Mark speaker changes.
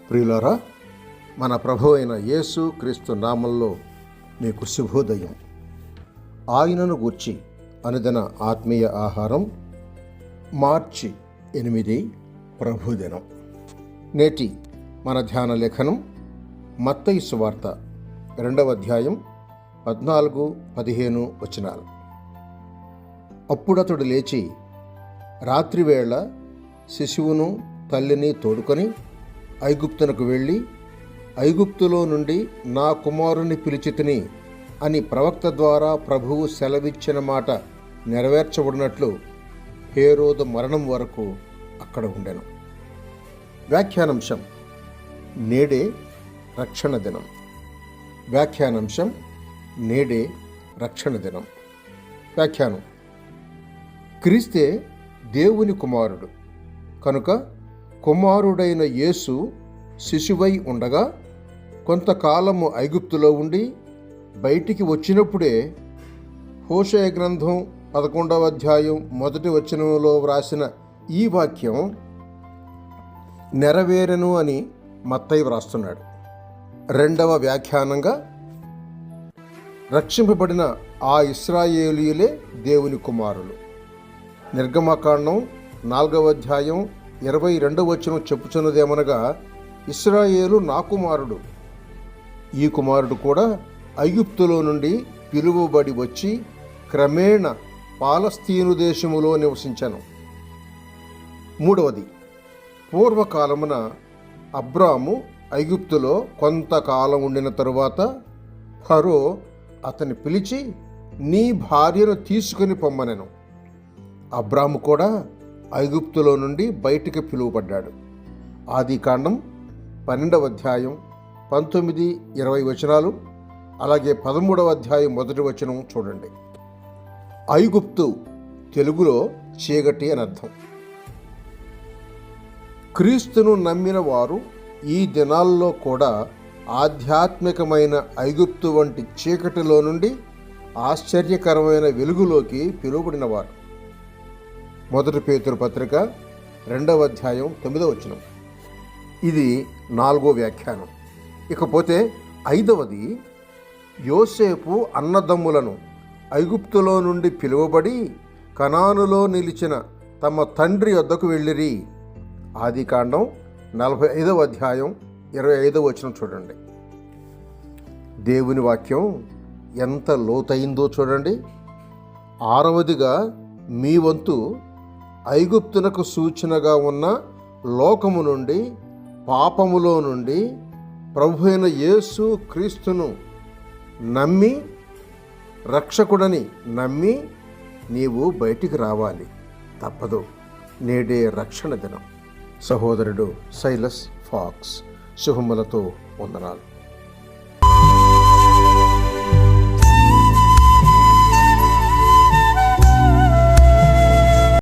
Speaker 1: ప్రియులారా, మన ప్రభు అయిన యేసు క్రీస్తు నామంలో మీకు శుభోదయం. ఆయనను గూర్చి అనుదిన ఆత్మీయ ఆహారం, మార్చి 8 ప్రభుదినం. నేటి మన ధ్యాన లేఖనం మత్తయి సువార్త 2వ అధ్యాయం 14-15 వచనాలు. అప్పుడతడు లేచి రాత్రివేళ శిశువును తల్లిని తోడుకొని ఐగుప్తునకు వెళ్ళి, ఐగుప్తులో నుండి నా కుమారుని పిలిచితిని అని ప్రవక్త ద్వారా ప్రభువు సెలవిచ్చిన మాట నెరవేర్చబడినట్లు హేరోదు మరణం వరకు అక్కడ ఉండెను. వ్యాఖ్యానాంశం: నేడే రక్షణ దినం. వ్యాఖ్యానాంశం: నేడే రక్షణ దినం. వ్యాఖ్యానం: క్రీస్తే దేవుని కుమారుడు కనుక కుమారుడైన యేసు శిశువై ఉండగా కొంతకాలము ఐగుప్తులో ఉండి బయటికి వచ్చినప్పుడే హోషేయ గ్రంథం 11వ అధ్యాయం 1వ వచనంలో వ్రాసిన ఈ వాక్యం నెరవేరెను అని మత్తయి వ్రాస్తున్నాడు. రెండవ వ్యాఖ్యానంగా రక్షింపబడిన ఆ ఇశ్రాయేలీయులే దేవుని కుమారులు. నిర్గమకాండం 4వ అధ్యాయం 22వ వచనం చెప్పుచున్నదేమనగా, ఇశ్రాయేలు నా కుమారుడు, ఈ కుమారుడు కూడా ఐగుప్తులో నుండి పిలువబడి వచ్చి క్రమేణ పాలస్తీను దేశములో నివసించాను. మూడవది, పూర్వకాలమున అబ్రాము ఐగుప్తులో కొంతకాలం ఉండిన తరువాత ఫరో అతన్ని పిలిచి నీ భార్యను తీసుకుని పొమ్మనెను. అబ్రాము కూడా ఐగుప్తులో నుండి బయటికి పిలువబడ్డాడు. ఆదికాండం 12వ అధ్యాయం 19-20 వచనాలు, అలాగే 13వ అధ్యాయం 1వ వచనం చూడండి. ఐగుప్తు తెలుగులో చీకటి అని అర్థం. క్రీస్తును నమ్మిన వారు ఈ దినాల్లో కూడా ఆధ్యాత్మికమైన ఐగుప్తు వంటి చీకటిలో నుండి ఆశ్చర్యకరమైన వెలుగులోకి పిలువబడినవారు. 1 పేతురు పత్రిక 2వ అధ్యాయం 9వ వచనం. ఇది 4వ వ్యాఖ్యానం. ఇకపోతే 5వది, యోసేపు అన్నదమ్ములను ఐగుప్తులో నుండి పిలువబడి కనానులో నిలిచిన తమ తండ్రి వద్దకు వెళ్ళిరి. ఆదికాండం 45వ అధ్యాయం 25వ వచనం చూడండి. దేవుని వాక్యం ఎంత లోతైందో చూడండి. 6వదిగా, మీ వంతు ఐగుప్తునకు సూచనగా ఉన్న లోకము నుండి, పాపములో నుండి ప్రభు అయిన యేసు క్రీస్తును నమ్మి, రక్షకుడని నమ్మి నీవు బయటికి రావాలి. తప్పదు. నేడే రక్షణ దినం. సహోదరుడు సైలస్ ఫాక్స్. శుభములతో వందనాలు.